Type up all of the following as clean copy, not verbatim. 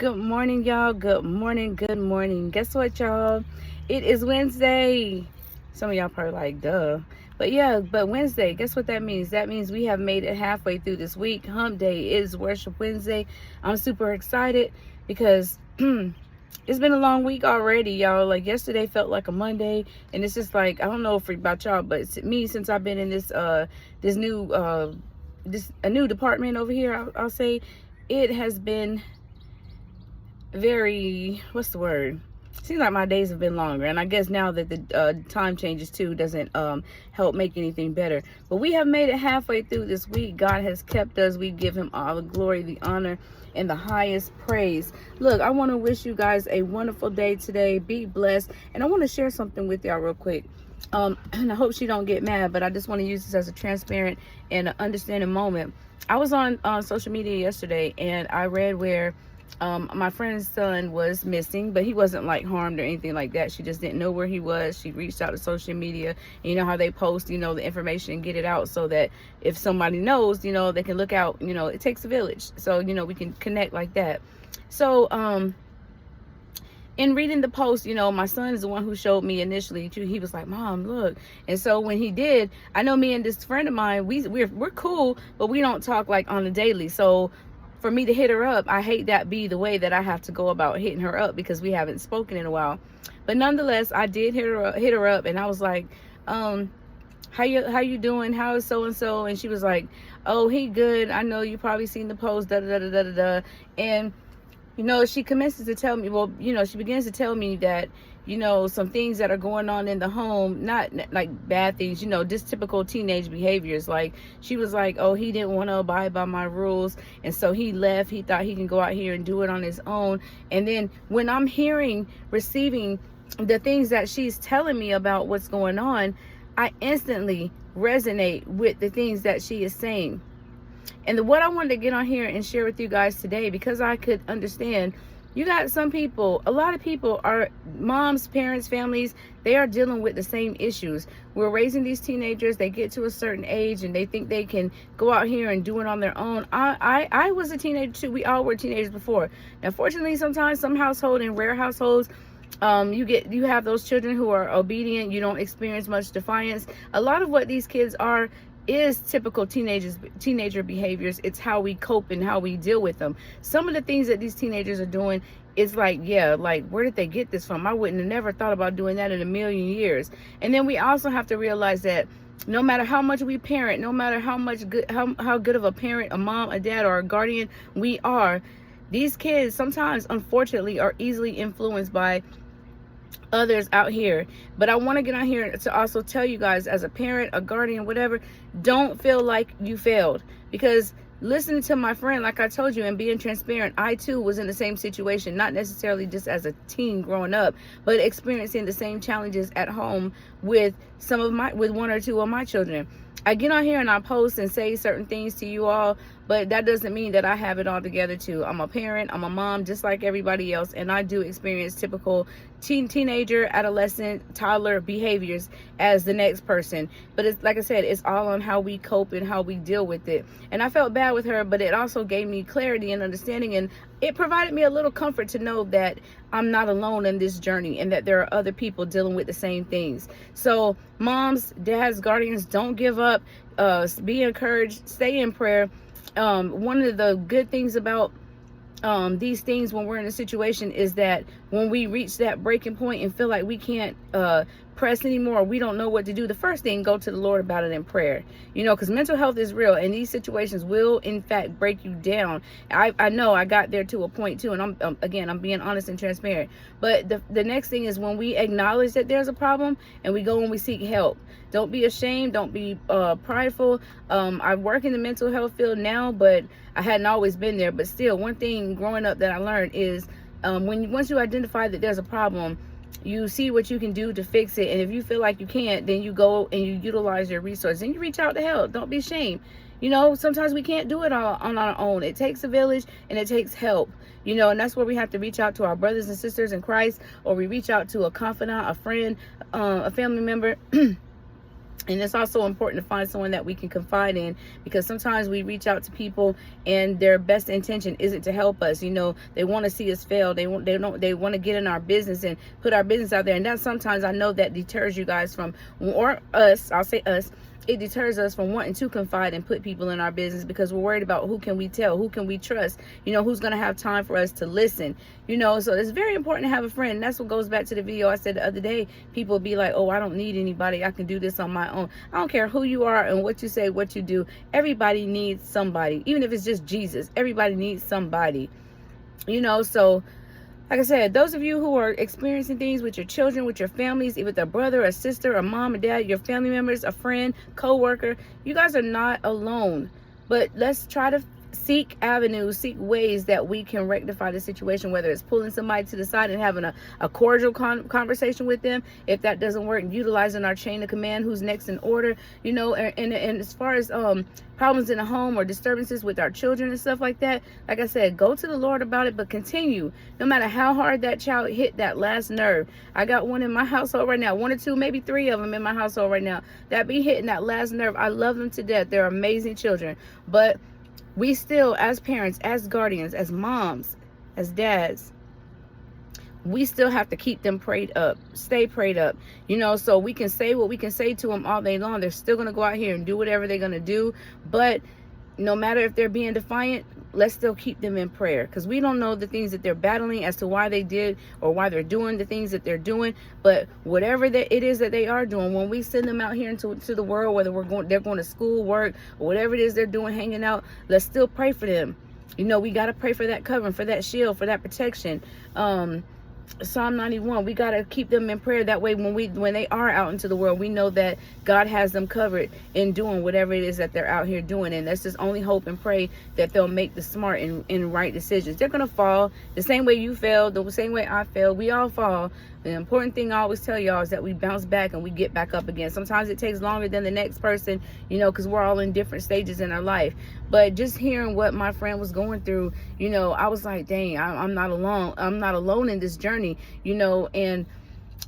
Good morning, y'all. Good morning. Good morning. Guess what, y'all? It is Wednesday. Some of y'all probably like, duh. But yeah, but Wednesday, guess what that means? That means we have made it halfway through this week. Hump Day is Worship Wednesday. I'm super excited because it's been a long week already, y'all. Like yesterday felt like a Monday, and it's just like, I don't know about y'all, but it's me, since I've been in this new department over here, I'll say it has been very, what's the word, seems like my days have been longer, and I guess now that the time changes too doesn't help make anything better. But we have made it halfway through this week. God has kept us. We give him all the glory, the honor, and the highest praise. Look, I want to wish you guys a wonderful day today. Be blessed. And I want to share something with y'all real quick. And I hope she don't get mad, but I just want to use this as a transparent and understanding moment. I was on social media yesterday, and I read where my friend's son was missing, but he wasn't like harmed or anything like that. She just didn't know where he was. She reached out to social media. And you know how they post, the information and get it out so that if somebody knows, they can look out. It takes a village. So, we can connect like that. So, in reading the post, my son is the one who showed me initially too. He was like, "Mom, look." And so when he did, I know me and this friend of mine, we're cool, but we don't talk like on a daily. So for me to hit her up, I hate that be the way that I have to go about hitting her up because we haven't spoken in a while. But nonetheless, I did hit her up, and I was like, how you doing? How is so and so? And she was like, "Oh, he good. I know you probably seen the post, da da da da da da." And she commences to tell me, she begins to tell me that, some things that are going on in the home, not like bad things, just typical teenage behaviors. Like, she was like, "Oh, he didn't want to abide by my rules, and so he left. He thought he can go out here and do it on his own." And then when I'm receiving the things that she's telling me about what's going on, I instantly resonate with the things that she is saying. And what I wanted to get on here and share with you guys today, because I could understand, you got some people, a lot of people are moms, parents, families, they are dealing with the same issues. We're raising these teenagers, they get to a certain age and they think they can go out here and do it on their own. I was a teenager too. We all were teenagers before. Now, fortunately, sometimes some households, in rare households, you have those children who are obedient. You don't experience much defiance. A lot of what these kids are is typical teenager behaviors. It's how we cope and how we deal with them. Some of the things that these teenagers are doing is like, yeah, like, where did they get this from? I wouldn't have never thought about doing that in a million years. And then we also have to realize that no matter how much we parent, no matter how good of a parent, a mom, a dad, or a guardian we are, these kids sometimes, unfortunately, are easily influenced by others out here. But I want to get on here to also tell you guys, as a parent, a guardian, whatever, don't feel like you failed. Because listening to my friend, like I told you, and being transparent, I too was in the same situation, not necessarily just as a teen growing up, but experiencing the same challenges at home with one or two of my children. I get on here and I post and say certain things to you all, but that doesn't mean that I have it all together too. I'm a parent, I'm a mom, just like everybody else, and I do experience typical teenager, adolescent, toddler behaviors as the next person. But it's like I said, it's all on how we cope and how we deal with it. And I felt bad with her, but it also gave me clarity and understanding, and it provided me a little comfort to know that I'm not alone in this journey and that there are other people dealing with the same things. So moms, dads, guardians, don't give up. Be encouraged, stay in prayer. One of the good things about these things when we're in a situation is that when we reach that breaking point and feel like we can't press anymore, we don't know what to do, the first thing, go to the Lord about it in prayer, because mental health is real, and these situations will in fact break you down. I know I got there to a point too, and I'm being honest and transparent. But the next thing is when we acknowledge that there's a problem and we go and we seek help. Don't be ashamed, don't be prideful. I work in the mental health field now, but I hadn't always been there. But still, one thing growing up that I learned is once you identify that there's a problem, you see what you can do to fix it. And if you feel like you can't, then you go and you utilize your resources and you reach out to help. Don't be ashamed. Sometimes we can't do it all on our own. It takes a village and it takes help, and that's where we have to reach out to our brothers and sisters in Christ, or we reach out to a confidant, a friend, a family member. And it's also important to find someone that we can confide in, because sometimes we reach out to people and their best intention isn't to help us. They want to see us fail. They want to get in our business and put our business out there. And that sometimes, I know, that deters you guys from, or us, I'll say us, it deters us from wanting to confide and put people in our business, because we're worried about who can we tell, who can we trust, who's going to have time for us to listen. So it's very important to have a friend. And that's what goes back to the video I said the other day. People be like, oh, I don't need anybody, I can do this on my own. I don't care who you are and what you say, what you do. Everybody needs somebody. Even if it's just Jesus, everybody needs somebody. So like I said, those of you who are experiencing things with your children, with your families, with a brother, a sister, a mom, a dad, your family members, a friend, co-worker, you guys are not alone. But let's try to seek avenues, seek ways that we can rectify the situation, whether it's pulling somebody to the side and having a cordial conversation with them. If that doesn't work, utilizing our chain of command, who's next in order, and as far as problems in the home or disturbances with our children and stuff like that, like I said, go to the Lord about it, but continue. No matter how hard that child hit that last nerve. I got one in my household right now, 1 or 2, maybe 3 of them in my household right now, that be hitting that last nerve. I love them to death. They're amazing children. But we still, as parents, as guardians, as moms, as dads, we still have to keep them prayed up, stay prayed up, so we can say what we can say to them all day long. They're still going to go out here and do whatever they're going to do. But no matter if they're being defiant, let's still keep them in prayer, because we don't know the things that they're battling as to why they did or why they're doing the things that they're doing. But whatever it is that they are doing, when we send them out here into the world, whether they're going to school, work, or whatever it is they're doing, hanging out, let's still pray for them. We got to pray for that covering, for that shield, for that protection. Psalm 91, we got to keep them in prayer. That way, when they are out into the world, we know that God has them covered in doing whatever it is that they're out here doing. And let's just only hope and pray that they'll make the smart and right decisions. They're going to fall the same way you failed, the same way I failed. We all fall. The important thing I always tell y'all is that we bounce back and we get back up again. Sometimes it takes longer than the next person, because we're all in different stages in our life. But just hearing what my friend was going through, I was like, dang, I'm not alone. I'm not alone in this journey, and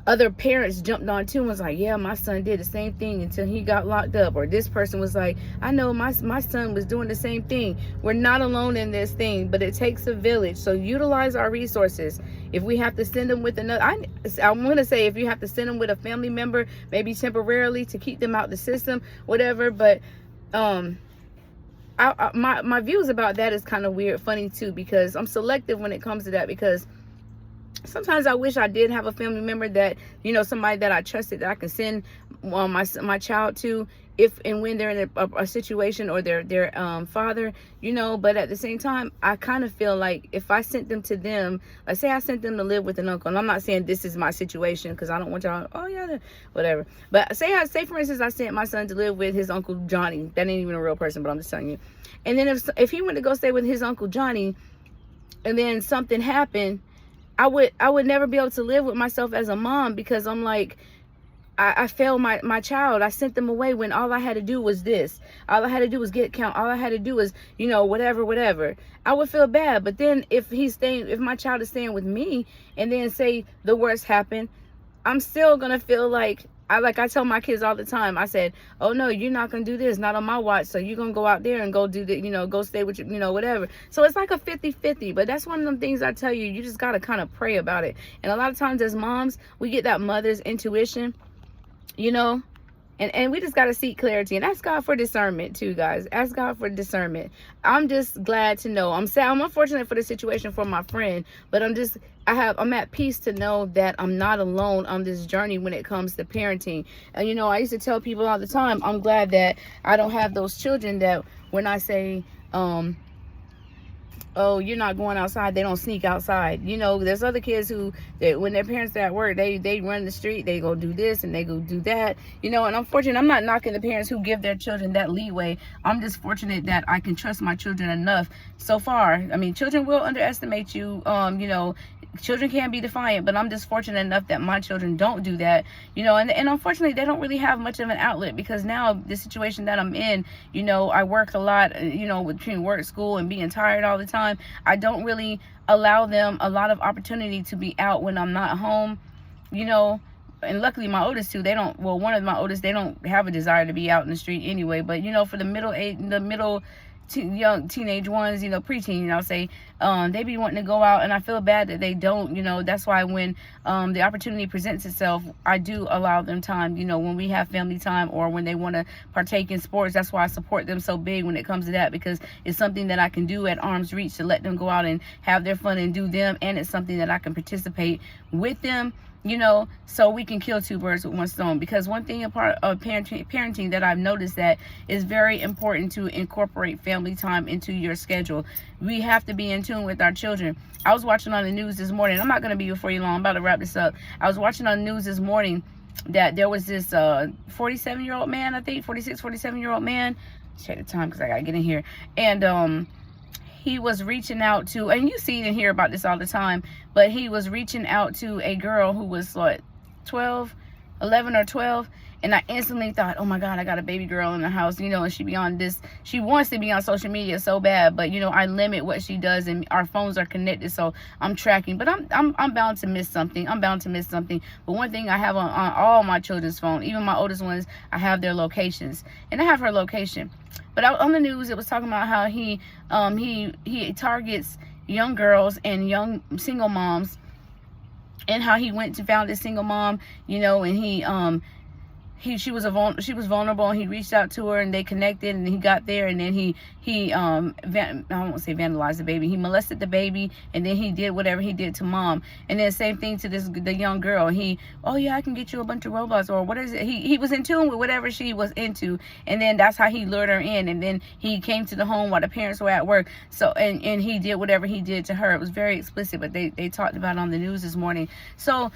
other parents jumped on too and was like, yeah, my son did the same thing until he got locked up. Or this person was like, I know my son was doing the same thing. We're not alone in this thing, but it takes a village. So utilize our resources. If we have to send them with another, I'm going to say, if you have to send them with a family member, maybe temporarily to keep them out the system, whatever. But my views about that is kind of weird, funny too, because I'm selective when it comes to that, because sometimes I wish I did have a family member that, somebody that I trusted, that I can send my child to if and when they're in a situation, or their father, but at the same time, I kind of feel like if I sent them to them, like say I sent them to live with an uncle, and I'm not saying this is my situation, because I don't want y'all, oh yeah, whatever, but say for instance, I sent my son to live with his Uncle Johnny. That ain't even a real person, but I'm just telling you. And then if he went to go stay with his Uncle Johnny, and then something happened, I would never be able to live with myself as a mom, because I'm like, I failed my child. I sent them away when all I had to do was this. All I had to do was get count. All I had to do was, whatever. I would feel bad. But then if my child is staying with me, and then say the worst happened, I'm still going to feel like I tell my kids all the time, I said, oh no, you're not going to do this, not on my watch. So you're going to go out there and go do the, go stay with you, whatever. So it's like a 50-50, but that's one of them things I tell you, you just got to kind of pray about it. And a lot of times as moms, we get that mother's intuition, and we just got to seek clarity and ask God for discernment too, guys. Ask God for discernment. I'm just glad to know. I'm unfortunate for the situation for my friend, but I'm at peace to know that I'm not alone on this journey when it comes to parenting. And I used to tell people all the time, I'm glad that I don't have those children that when I say, oh, you're not going outside, they don't sneak outside. There's other kids who, when their parents are at work, they run the street, they go do this and they go do that, and unfortunately, I'm not knocking the parents who give their children that leeway. I'm just fortunate that I can trust my children enough so far. I mean, children will underestimate you, children can be defiant, but I'm just fortunate enough that my children don't do that, and unfortunately, they don't really have much of an outlet, because now the situation that I'm in, I work a lot, between work, school, and being tired all the time. I don't really allow them a lot of opportunity to be out when I'm not home. and luckily my oldest two, they don't, well, one of my oldest, they don't have a desire to be out in the street anyway. But, you know, for the young teenage ones, you know, preteen, I'll say, they be wanting to go out, and I feel bad that they don't. You know, that's why when the opportunity presents itself, I do allow them time. You know, when we have family time or when they want to partake in sports, that's why I support them so big when it comes to that, because it's something that I can do at arm's reach to let them go out and have their fun and do them, and it's something that I can participate with them, you know, so we can kill two birds with one stone. Because one thing about parenting that I've noticed that is very important to incorporate family time into your schedule. We have to be in tune with our children. I was watching on the news this morning. I'm not going to be before you long. I'm about to wrap this up. I was watching on the news this morning that there was this 47-year-old man, I think, 47-year-old man. Check the time because I got to get in here. And he was reaching out to, and you see and hear about this all the time, but he was reaching out to a girl who was what, 11 or 12, and I instantly thought, oh my God, I got a baby girl in the house, you know, and she wants to be on social media so bad, but you know, I limit what she does, and our phones are connected, so I'm tracking, but I'm bound to miss something. But one thing I have on all my children's phone, even my oldest ones, I have their locations, and I have her location. But on the news, it was talking about how he targets young girls and young single moms, and how he went to found this single mom, you know, and she was vulnerable, and he reached out to her, and they connected, and he got there, and then I won't say vandalized the baby, he molested the baby, and then he did whatever he did to mom. And then same thing to the young girl. Oh yeah, I can get you a bunch of Roblox, or what is it, he was in tune with whatever she was into, and then that's how he lured her in, and then he came to the home while the parents were at work, so and he did whatever he did to her. It was very explicit, but they talked about it on the news this morning. So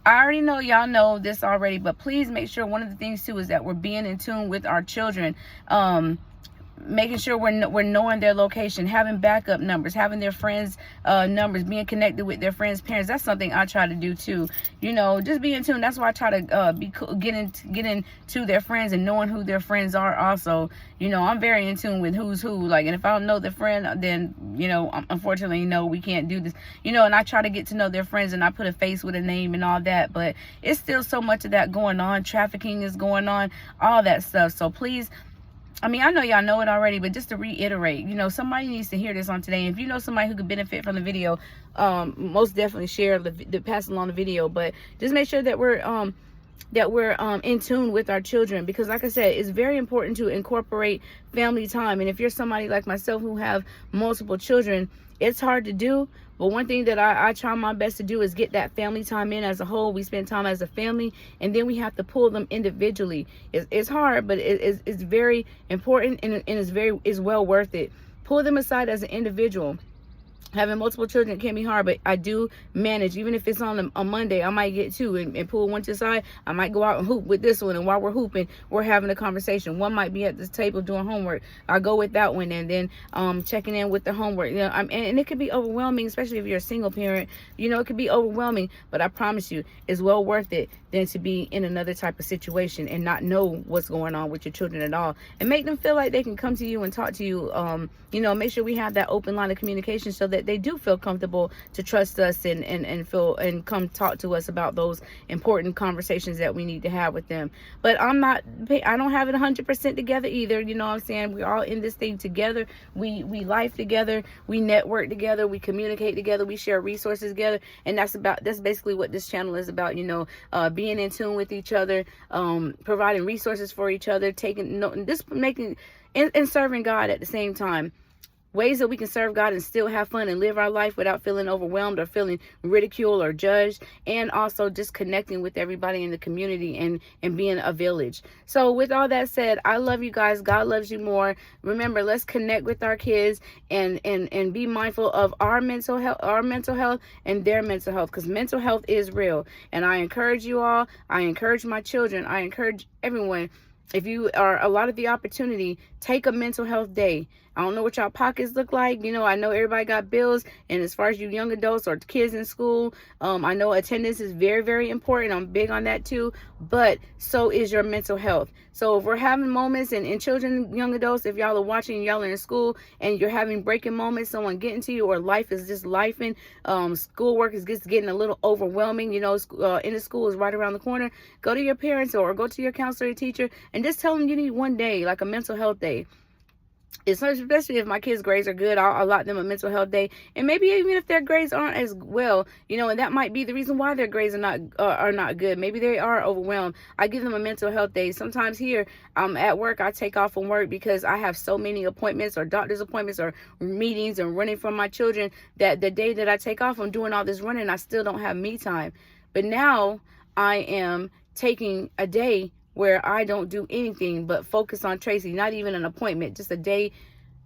I already know y'all know this already, but please make sure, one of the things too is that we're being in tune with our children, making sure we're knowing their location, having backup numbers, having their friends' numbers, being connected with their friends' parents. That's something I try to do too. You know, just be in tune. That's why I try to get into their friends and knowing who their friends are. Also, you know, I'm very in tune with who's who. Like, and if I don't know the friend, then you know, unfortunately, no, we can't do this. You know, and I try to get to know their friends, and I put a face with a name and all that. But it's still so much of that going on. Trafficking is going on, all that stuff. So please. I mean, I know y'all know it already, but just to reiterate, you know, somebody needs to hear this on today. And if you know somebody who could benefit from the video, most definitely share pass along the video. But just make sure that we're in tune with our children, because like I said, it's very important to incorporate family time. And if you're somebody like myself who have multiple children, it's hard to do. But one thing that I try my best to do is get that family time in as a whole. We spend time as a family, and then we have to pull them individually. It's hard, but it's very important, and it's well worth it. Pull them aside as an individual. Having multiple children can be hard, but I do manage. Even if it's on a Monday, I might get two and pull one to the side. I might go out and hoop with this one, and while we're hooping, we're having a conversation. One might be at this table doing homework. I go with that one, and then checking in with the homework. You know, and it could be overwhelming, especially if you're a single parent. You know, it could be overwhelming, but I promise you, it's well worth it than to be in another type of situation and not know what's going on with your children at all. And make them feel like they can come to you and talk to you. You know, make sure we have that open line of communication so that they do feel comfortable to trust us and feel and come talk to us about those important conversations that we need to have with them. But I don't have it 100% together either. You know what I'm saying? We're all in this thing together. We life together. We network together. We communicate together. We share resources together. And that's basically what this channel is about. You know, being in tune with each other, providing resources for each other, and serving God at the same time. Ways that we can serve God and still have fun and live our life without feeling overwhelmed or feeling ridiculed or judged, and also just connecting with everybody in the community and being a village. So with all that said, I love you guys. God loves you more. Remember, let's connect with our kids and be mindful of our mental health and their mental health, because mental health is real. And I encourage you all. I encourage my children. I encourage everyone. If you are allotted the opportunity, take a mental health day. I don't know what y'all pockets look like. You know, I know everybody got bills, and as far as you young adults or kids in school, I know attendance is very, very important. I'm big on that too, but so is your mental health. So if we're having moments, and children, young adults, if y'all are watching, y'all are in school and you're having breaking moments, someone getting to you, or life is just lifing, schoolwork is just getting a little overwhelming, you know, in the school is right around the corner, go to your parents or go to your counselor or teacher and just tell them you need one day, like a mental health day. Especially if my kids' grades are good, I'll allot them a mental health day. And maybe even if their grades aren't as well, you know, and that might be the reason why their grades are not good. Maybe they are overwhelmed. I give them a mental health day. Sometimes here, at work, I take off from work because I have so many appointments or doctor's appointments or meetings and running from my children that the day that I take off, I'm doing all this running, I still don't have me time. But now I am taking a day where I don't do anything but focus on Tracy, not even an appointment, just a day,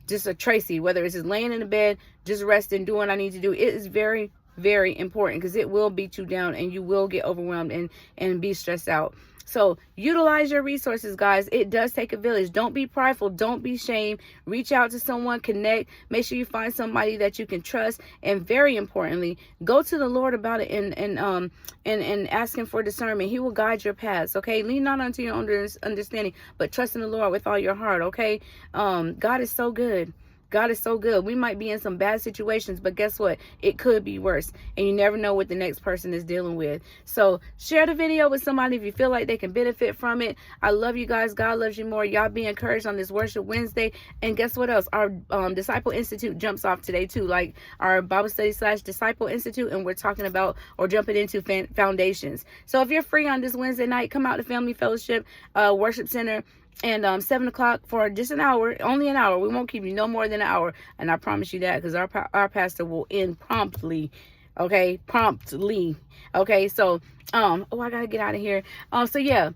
just a Tracy, whether it's just laying in the bed, just resting, doing what I need to do. It is very, very important because it will beat you down and you will get overwhelmed and be stressed out. So utilize your resources, guys. It does take a village. Don't be prideful. Don't be ashamed. Reach out to someone, connect. Make sure you find somebody that you can trust. And very importantly, go to the Lord about it and ask him for discernment. He will guide your paths. Okay. Lean not unto your own understanding, but trust in the Lord with all your heart. Okay. God is so good. God is so good. We might be in some bad situations, but guess what? It could be worse. And you never know what the next person is dealing with. So share the video with somebody if you feel like they can benefit from it. I love you guys. God loves you more. Y'all be encouraged on this Worship Wednesday. And guess what else? Our Disciple Institute jumps off today too, like our Bible study / Disciple Institute. And we're talking about or jumping into foundations. So if you're free on this Wednesday night, come out to Family Fellowship Worship Center. And 7 o'clock for just an hour, only an hour. We won't keep you no more than an hour. And I promise you that because our pastor will end promptly. Okay, promptly. Okay, so, I got to get out of here. So yeah,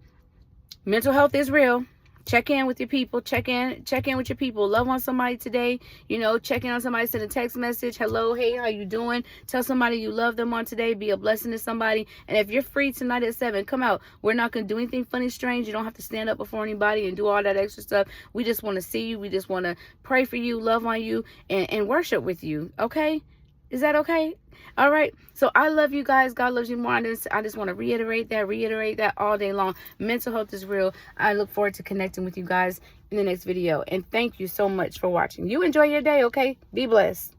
mental health is real. Check in with your people. Check in with your people. Love on somebody today. You know, check in on somebody. Send a text message. Hello, hey, how you doing? Tell somebody you love them on today. Be a blessing to somebody. And if you're free tonight at 7, come out. We're not going to do anything funny, strange. You don't have to stand up before anybody and do all that extra stuff. We just want to see you. We just want to pray for you, love on you, and worship with you. Okay? Is that okay? All right. So I love you guys. God loves you more. I just want to reiterate that all day long. Mental health is real. I look forward to connecting with you guys in the next video. And thank you so much for watching. You enjoy your day, okay? Be blessed.